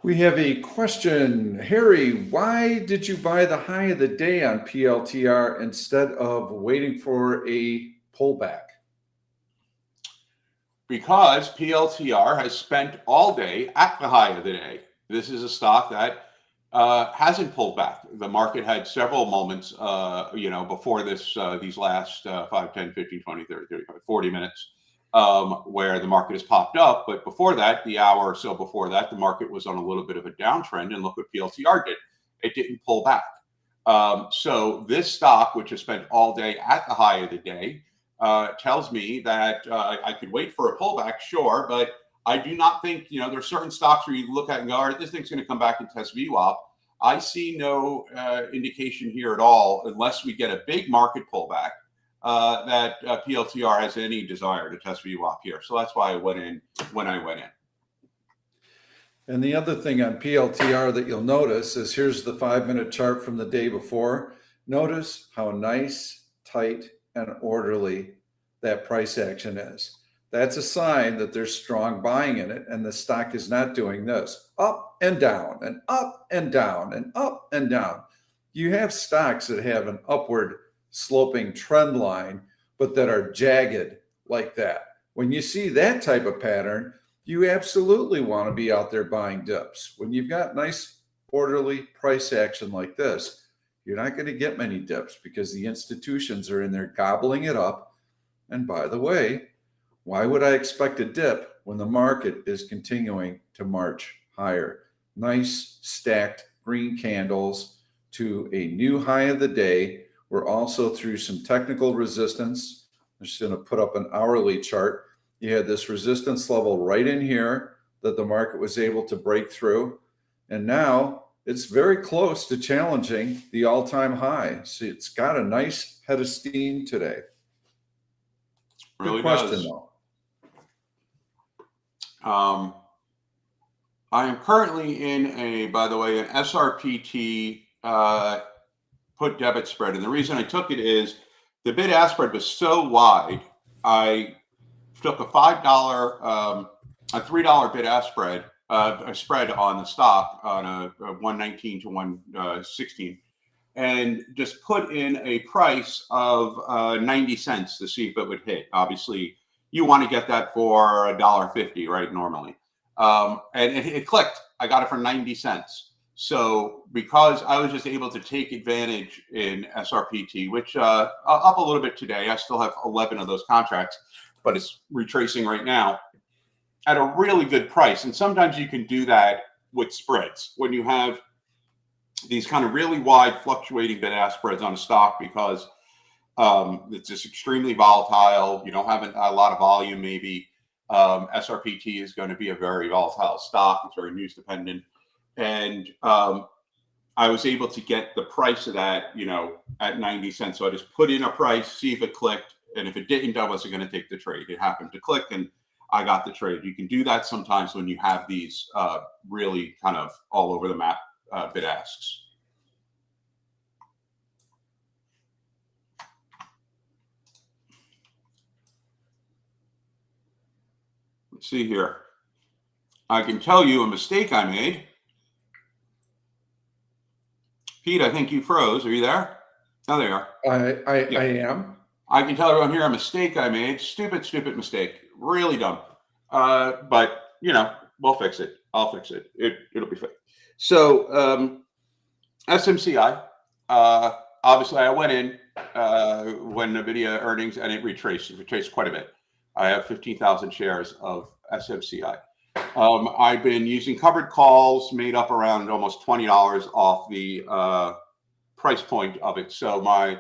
We have a question. Harry, why did you buy the high of the day on PLTR instead of waiting for a pullback? Because PLTR has spent all day at the high of the day. This is a stock that hasn't pulled back. The market had several moments, before this, these last 5, 10, 15, 20, 30, 35, 40 minutes, where the market has popped up. But before that, the hour or so before that, the market was on a little bit of a downtrend. And look what PLTR did. It didn't pull back. So this stock, which has spent all day at the high of the day, tells me that I could wait for a pullback, sure, but I do not think, there's certain stocks where you look at and go, all right, this thing's going to come back and test VWAP. I see no indication here at all, unless we get a big market pullback, that PLTR has any desire to test VWAP here. So that's why I went in when I went in. And the other thing on PLTR that you'll notice is here's the 5-minute chart from the day before. Notice how nice, tight, and orderly that price action is. That's a sign that there's strong buying in it, and the stock is not doing this up and down and up and down and up and down. You have stocks that have an upward sloping trend line, but that are jagged like that. When you see that type of pattern, you absolutely want to be out there buying dips. When you've got nice orderly price action like this, you're not going to get many dips because the institutions are in there gobbling it up. And by the way, why would I expect a dip when the market is continuing to march higher? Nice stacked green candles to a new high of the day. We're also through some technical resistance. I'm just going to put up an hourly chart. You had this resistance level right in here that the market was able to break through. And now it's very close to challenging the all-time high. So it's got a nice head of steam today. Really good question, does. though. I am currently in by the way, an SRPT put debit spread. And the reason I took it is the bid ask spread was so wide. I took a $5, a $3 bid ask spread, a spread on the stock on a 119 to 116. and just put in a price of 90 cents to see if it would hit. Obviously, you want to get that for $1.50, right? Normally. And it clicked. I got it for 90 cents. So because I was just able to take advantage in SRPT, which up a little bit today, I still have 11 of those contracts, but it's retracing right now at a really good price. And sometimes you can do that with spreads when you have these kind of really wide fluctuating bid-ask spreads on a stock, because it's just extremely volatile. You don't have a lot of volume, maybe. SRPT is going to be a very volatile stock. It's very news dependent. And I was able to get the price of that, at 90 cents. So I just put in a price, see if it clicked. And if it didn't, I wasn't going to take the trade. It happened to click and I got the trade. You can do that sometimes when you have these really kind of all over the map bid asks. Let's see here. I can tell you a mistake I made. Pete, I think you froze. Are you there? Oh, there you are. I am. I can tell everyone here a mistake I made. Stupid mistake. Really dumb. But we'll fix it. I'll fix it. It'll be fixed. So SMCI. Obviously, I went in when NVIDIA earnings, and it retraced quite a bit. I have 15,000 shares of SMCI. I've been using covered calls, made up around almost $20 off the price point of it. So my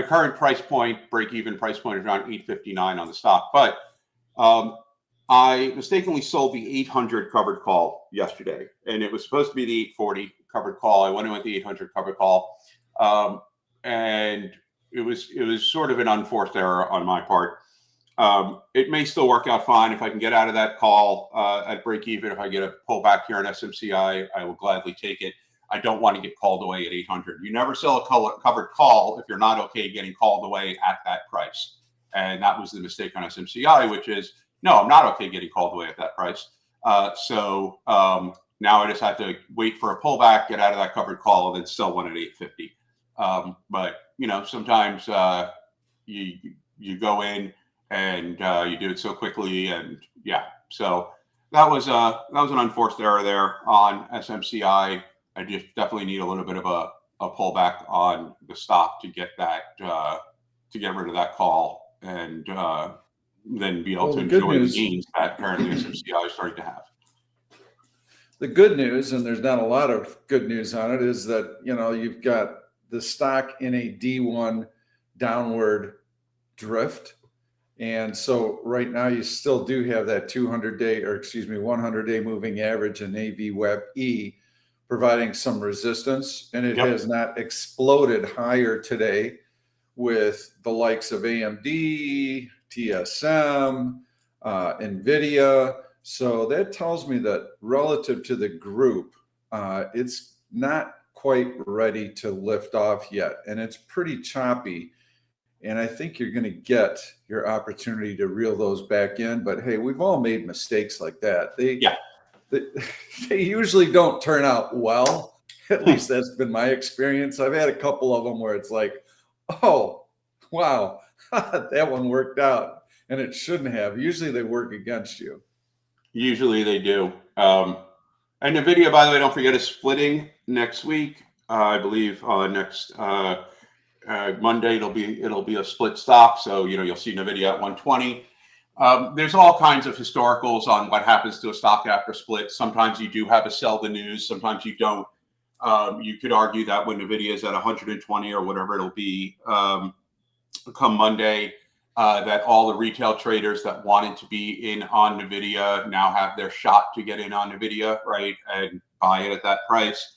current price point, break-even price point, is around $8.59 on the stock. But I mistakenly sold the 800 covered call yesterday, and it was supposed to be the 840 covered call. I went in with the 800 covered call, and it was sort of an unforced error on my part. It may still work out fine if I can get out of that call at break even. If I get a pullback here on SMCI, I will gladly take it. I don't want to get called away at 800. You never sell a covered call if you're not okay getting called away at that price. And that was the mistake on SMCI, which is, no, I'm not okay getting called away at that price. So now I just have to wait for a pullback, get out of that covered call, and then sell one at 850. But sometimes you go in and you do it so quickly, and yeah. So that was an unforced error there on SMCI. I just definitely need a little bit of a pullback on the stock to get that to get rid of that call, and then be able to enjoy the gains that apparently SMCI is starting to have. The good news, and there's not a lot of good news on it, is that you've got the stock in a D1 downward drift. And so right now you still do have that 100-day moving average and AVWEB-E providing some resistance, and it has not exploded higher today with the likes of AMD, TSM, NVIDIA. So that tells me that relative to the group, it's not quite ready to lift off yet, and it's pretty choppy. And I think you're going to get your opportunity to reel those back in. But hey, we've all made mistakes like that. They usually don't turn out well. At least that's been my experience. I've had a couple of them where it's like, oh, wow, that one worked out, and it shouldn't have. Usually they work against you. Usually they do. And NVIDIA, by the way, don't forget, is splitting next week. I believe next Monday it'll be a split stock. So you'll see NVIDIA at 120. There's all kinds of historicals on what happens to a stock after split. Sometimes you do have a sell the news. Sometimes you don't. You could argue that when NVIDIA is at 120 or whatever it'll be come Monday, that all the retail traders that wanted to be in on NVIDIA now have their shot to get in on NVIDIA, right, and buy it at that price.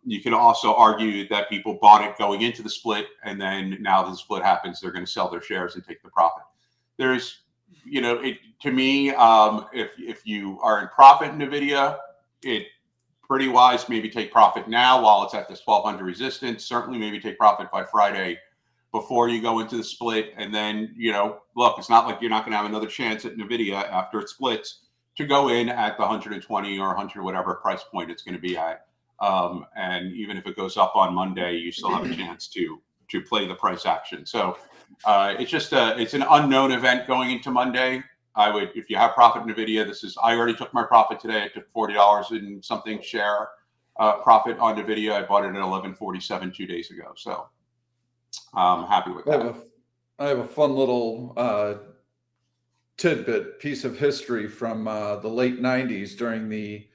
You can also argue that people bought it going into the split, and then now the split happens, they're going to sell their shares and take the profit. There's, to me, if you are in profit in NVIDIA, it pretty wise maybe take profit now while it's at this 1200 resistance. Certainly maybe take profit by Friday before you go into the split. And then, look, it's not like you're not going to have another chance at NVIDIA after it splits to go in at the 120 or 100, whatever price point it's going to be at. And even if it goes up on Monday, you still have a chance to play the price action. So it's just it's an unknown event going into Monday. I would, if you have profit in NVIDIA, I already took my profit today. I took $40 and something share profit on NVIDIA. I bought it at 11.47 2 days ago. So I'm happy with that. I have a fun little tidbit piece of history from the late 90s during the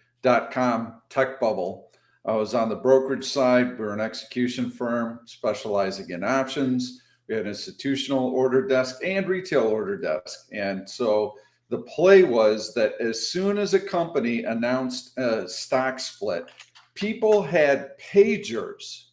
.com tech bubble. I was on the brokerage side. We're an execution firm specializing in options. We had institutional order desk and retail order desk. And so the play was that as soon as a company announced a stock split, people had pagers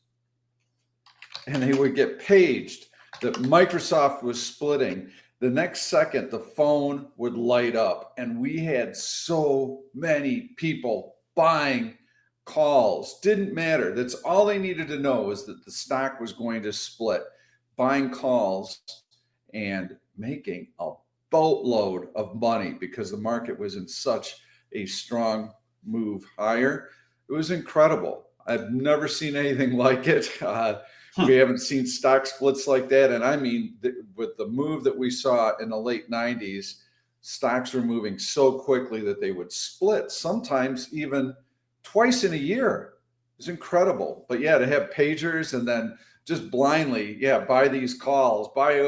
and they would get paged that Microsoft was splitting. The next second, the phone would light up, and we had so many people buying calls. Didn't matter. That's all they needed to know, was that the stock was going to split. Buying calls and making a boatload of money because the market was in such a strong move higher. It was incredible. I've never seen anything like it. We haven't seen stock splits like that. And I mean, with the move that we saw in the late 90s, stocks were moving so quickly that they would split, sometimes even twice in a year. It was incredible. But yeah, to have pagers and then just blindly, buy these calls, buy,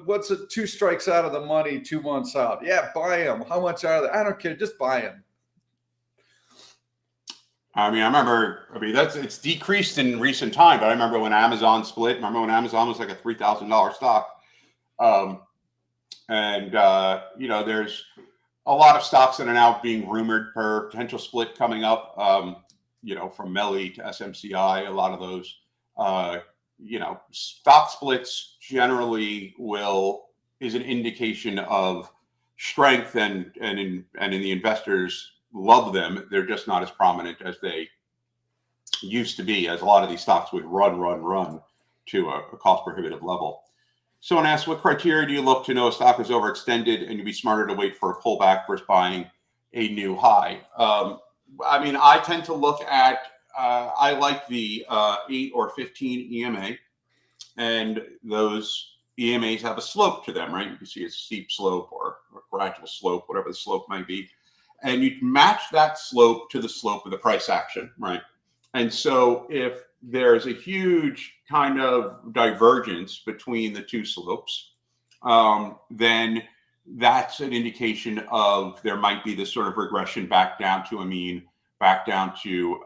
what's it, 2 strikes out of the money 2 months out? Yeah, buy them. How much are they? I don't care. Just buy them. I mean, it's decreased in recent time, but I remember when Amazon split. Remember when Amazon was like a $3,000 stock? There's a lot of stocks that are now being rumored for potential split coming up. From Melly to SMCI, a lot of those. Stock splits generally is an indication of strength, and in the investors love them. They're just not as prominent as they used to be, as a lot of these stocks would run to a cost prohibitive level. Someone asked, what criteria do you look to know a stock is overextended and you'd be smarter to wait for a pullback versus buying a new high? I tend to look at, I like the 8 or 15 EMA, and those EMAs have a slope to them, right? You can see a steep slope or a gradual slope, whatever the slope might be. And you match that slope to the slope of the price action, right? And so if there's a huge kind of divergence between the two slopes, then that's an indication of there might be this sort of regression back down to a mean, back down to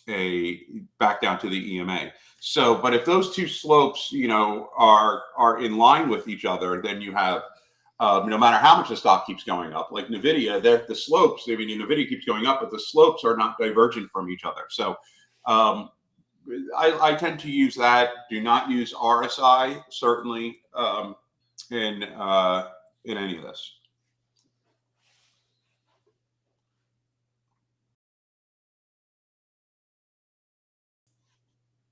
the EMA. So, but if those two slopes, are in line with each other, then you have, no matter how much the stock keeps going up, like NVIDIA, the slopes, NVIDIA keeps going up, but the slopes are not divergent from each other. So I tend to use that. Do not use RSI, certainly, in any of this.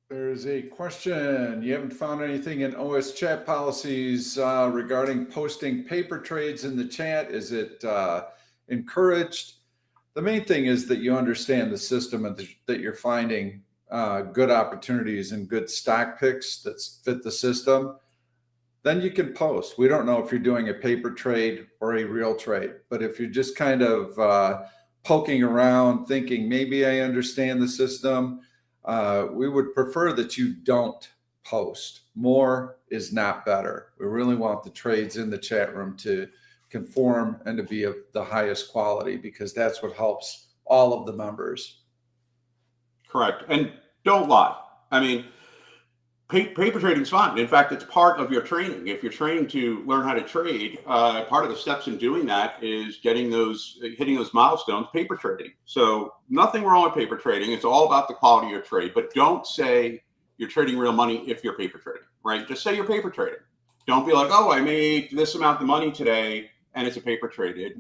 There's a question. You haven't found anything in OS chat policies regarding posting paper trades in the chat. Is it encouraged? The main thing is that you understand the system and that you're finding good opportunities and good stock picks that fit the system. Then you can post. We don't know if you're doing a paper trade or a real trade, but if you're just kind of poking around thinking maybe I understand the system, we would prefer that you don't post. More is not better. We really want the trades in the chat room to conform and to be of the highest quality, because that's what helps all of the members. Correct. And don't lie. I mean, paper trading is fun. In fact, it's part of your training. If you're training to learn how to trade, part of the steps in doing that is hitting those milestones, paper trading. So nothing wrong with paper trading. It's all about the quality of your trade. But don't say you're trading real money if you're paper trading, right? Just say you're paper trading. Don't be like, oh, I made this amount of money today and it's a paper trade.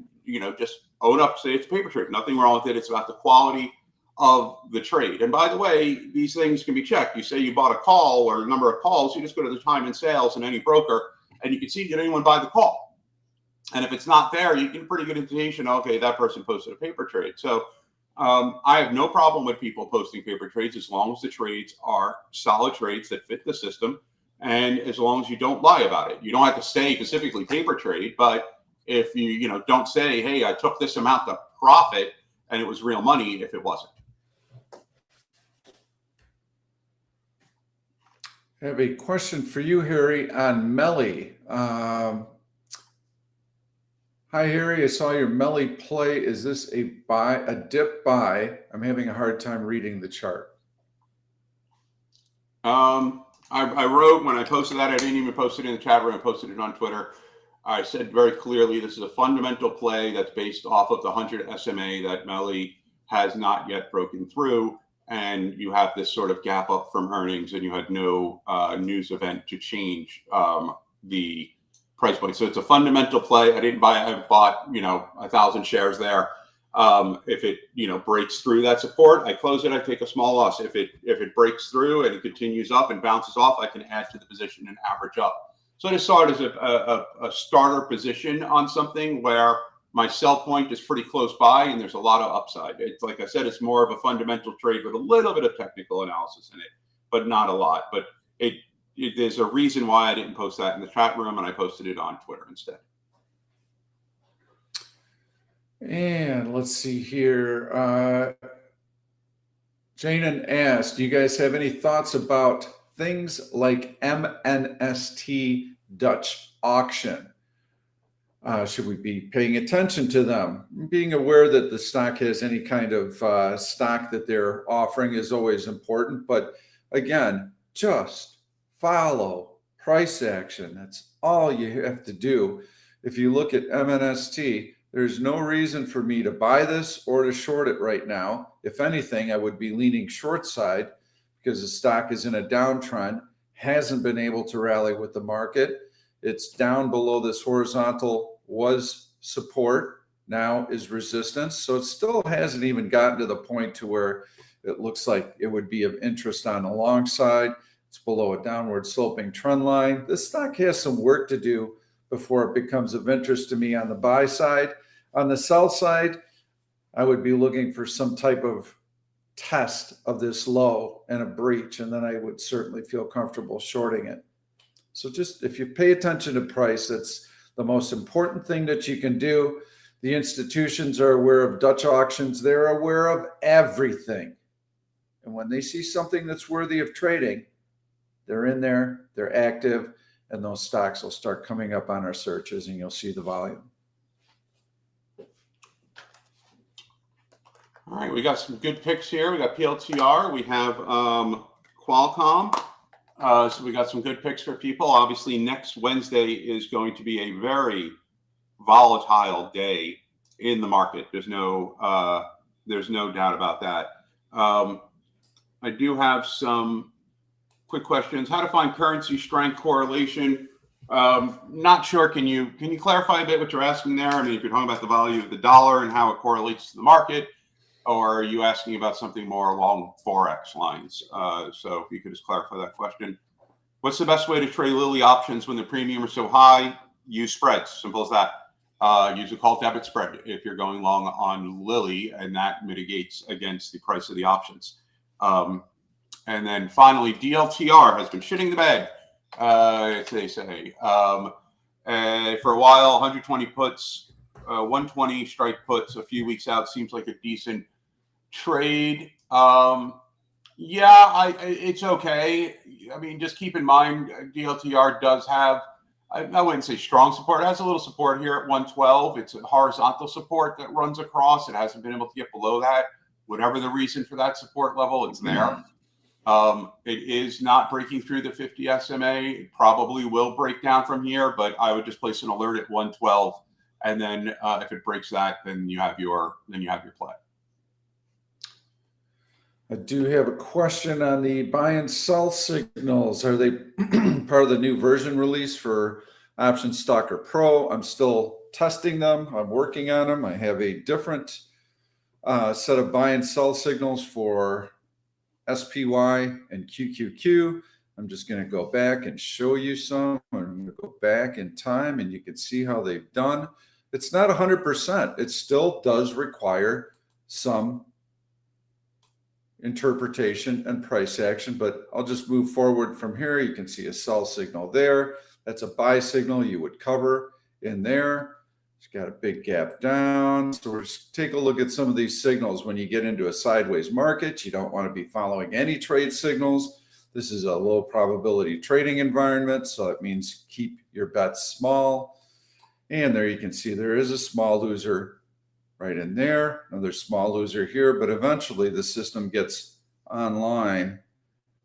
Just own up, say it's a paper trade. Nothing wrong with it. It's about the quality of the trade. And by the way, these things can be checked. You say you bought a call or a number of calls, you just go to the time and sales in any broker and you can see, did anyone buy the call? And if it's not there, you get a pretty good indication, okay, that person posted a paper trade. So I have no problem with people posting paper trades as long as the trades are solid trades that fit the system, and as long as you don't lie about it. You don't have to say specifically paper trade, but if you don't say, hey, I took this amount of profit and it was real money if it wasn't. I have a question for you, Harry, on Melly. Hi, Harry. I saw your Melly play. Is this a dip buy? I'm having a hard time reading the chart. I wrote when I posted that, I didn't even post it in the chat room, I posted it on Twitter. I said very clearly, this is a fundamental play that's based off of the 100 SMA that Melly has not yet broken through. And you have this sort of gap up from earnings, and you had no news event to change the price point. So it's a fundamental play. I didn't buy it. I bought 1,000 shares there. If it breaks through that support, I close it. I take a small loss. If it breaks through and it continues up and bounces off, I can add to the position and average up. So I just saw it as a starter position on something where my sell point is pretty close by and there's a lot of upside. It's like I said, it's more of a fundamental trade with a little bit of technical analysis in it, but not a lot. But there's a reason why I didn't post that in the chat room, and I posted it on Twitter instead. And let's see here. Janan asked, do you guys have any thoughts about things like MNST Dutch auction? Should we be paying attention to them? Being aware that the stock has any kind of stock that they're offering is always important. But again, just follow price action. That's all you have to do. If you look at MNST, there's no reason for me to buy this or to short it right now. If anything, I would be leaning short side because the stock is in a downtrend, hasn't been able to rally with the market. It's down below this horizontal was support, now is resistance. So it still hasn't even gotten to the point to where it looks like it would be of interest on the long side. It's below a downward sloping trend line. This stock has some work to do before it becomes of interest to me on the buy side. On the sell side, I would be looking for some type of test of this low and a breach, and then I would certainly feel comfortable shorting it. So just if you pay attention to price, that's the most important thing that you can do. The institutions are aware of Dutch auctions. They're aware of everything. And when they see something that's worthy of trading, they're in there, they're active, and those stocks will start coming up on our searches and you'll see the volume. All right, we got some good picks here. We got PLTR. We have Qualcomm. So we got some good picks for people. Obviously, next Wednesday is going to be a very volatile day in the market. There's no doubt about that. I do have some quick questions. How to find currency strength correlation? Not sure. Can you clarify a bit what you're asking there? I mean, if you're talking about the value of the dollar and how it correlates to the market, or are you asking about something more along Forex lines? So if you could just clarify that question. What's the best way to trade Lilly options when the premium is so high? Use spreads, simple as that. Use a call debit spread if you're going long on Lilly, and that mitigates against the price of the options. And then finally, DLTR has been shitting the bed, as they say. For a while, 120 puts, 120 strike puts a few weeks out seems like a decent trade. It's okay. I mean, just keep in mind, DLTR does have, I wouldn't say strong support. It has a little support here at 112. It's a horizontal support that runs across. It hasn't been able to get below that. Whatever the reason for that support level, it's there. It is not breaking through the 50 SMA. It probably will break down from here, but I would just place an alert at 112. And then if it breaks that, then you have your play. I do have a question on the buy and sell signals. Are they part of the new version release for Option Stalker Pro? I'm still testing them. I'm working on them. I have a different set of buy and sell signals for SPY and QQQ. I'm just going to go back and show you some. I'm going to go back in time and you can see how they've done. It's not 100%. It still does require some interpretation and price action, but I'll just move forward from here. You can see a sell signal there. That's a buy signal you would cover in there. It's got a big gap down. So we're just take a look at some of these signals. When you get into a sideways market, you don't want to be following any trade signals. This is a low probability trading environment, so it means keep your bets small. And there you can see there is a small loser right in there, another small loser here, but eventually the system gets online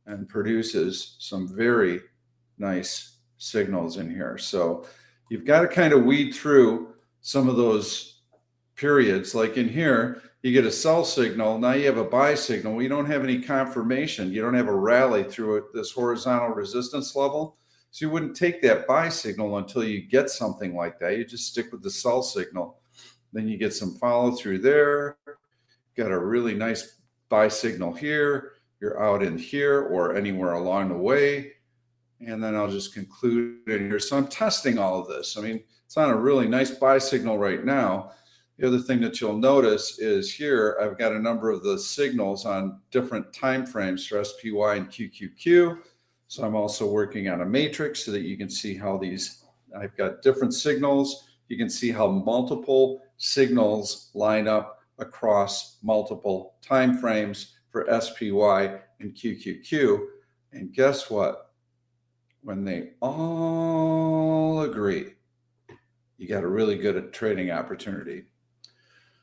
and produces some very nice signals in here. So you've got to kind of weed through some of those periods. Like in here, you get a sell signal. Now you have a buy signal. We don't have any confirmation. You don't have a rally through this horizontal resistance level. So you wouldn't take that buy signal until you get something like that. You just stick with the sell signal. Then you get some follow through there. Got a really nice buy signal here. You're out in here or anywhere along the way. And then I'll just conclude in here. So I'm testing all of this. I mean, it's on a really nice buy signal right now. The other thing that you'll notice is here, I've got a number of the signals on different time frames for SPY and QQQ. So I'm also working on a matrix so that you can see how these, I've got different signals. You can see how multiple signals line up across multiple time frames for SPY and QQQ. And guess what? When they all agree, you got a really good trading opportunity.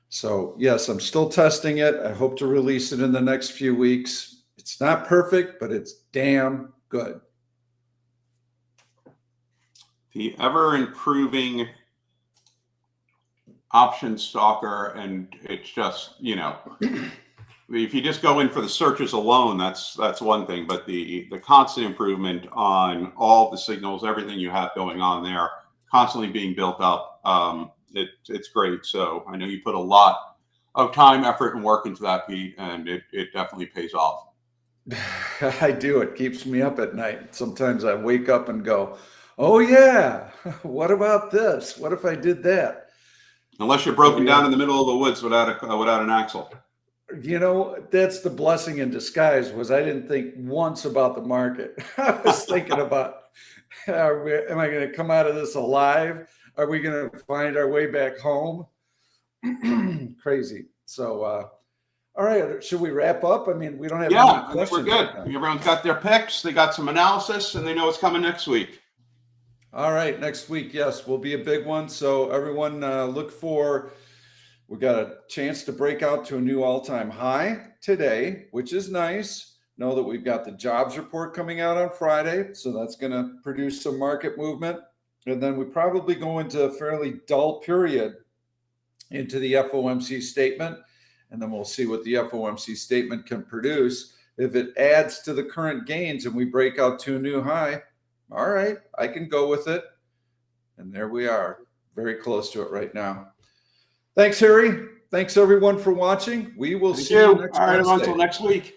So yes, I'm still testing it. I hope to release it in the next few weeks. It's not perfect, but it's damn good. The ever improving option stalker, and it's just, you know, if you just go in for the searches alone, that's one thing, but the constant improvement on all the signals, everything you have going on there, constantly being built up, it's great. So I know you put a lot of time, effort, and work into that, Pete, and it definitely pays off. I do. It keeps me up at night. Sometimes I wake up and go, oh yeah, what about this? What if I did that? Unless you're broken down in the middle of the woods without an axle. You know, that's the blessing in disguise, was I didn't think once about the market. I was thinking about, am I going to come out of this alive? Are we going to find our way back home? Crazy. So, all right, should we wrap up? I mean, we don't have any I think questions. we're good. Everyone's got their picks. They got some analysis, and they know what's coming next week. All right, next week, yes, will be a big one. So everyone look for, we got a chance to break out to a new all-time high today, which is nice. Know that we've got the jobs report coming out on Friday, so that's going to produce some market movement. And then we probably go into a fairly dull period into the FOMC statement, and then we'll see what the FOMC statement can produce. If it adds to the current gains and we break out to a new high, all right, I can go with it. And there we are, very close to it right now. Thanks, Harry. Thanks, everyone, for watching. We will see you next Wednesday. All right, until next week.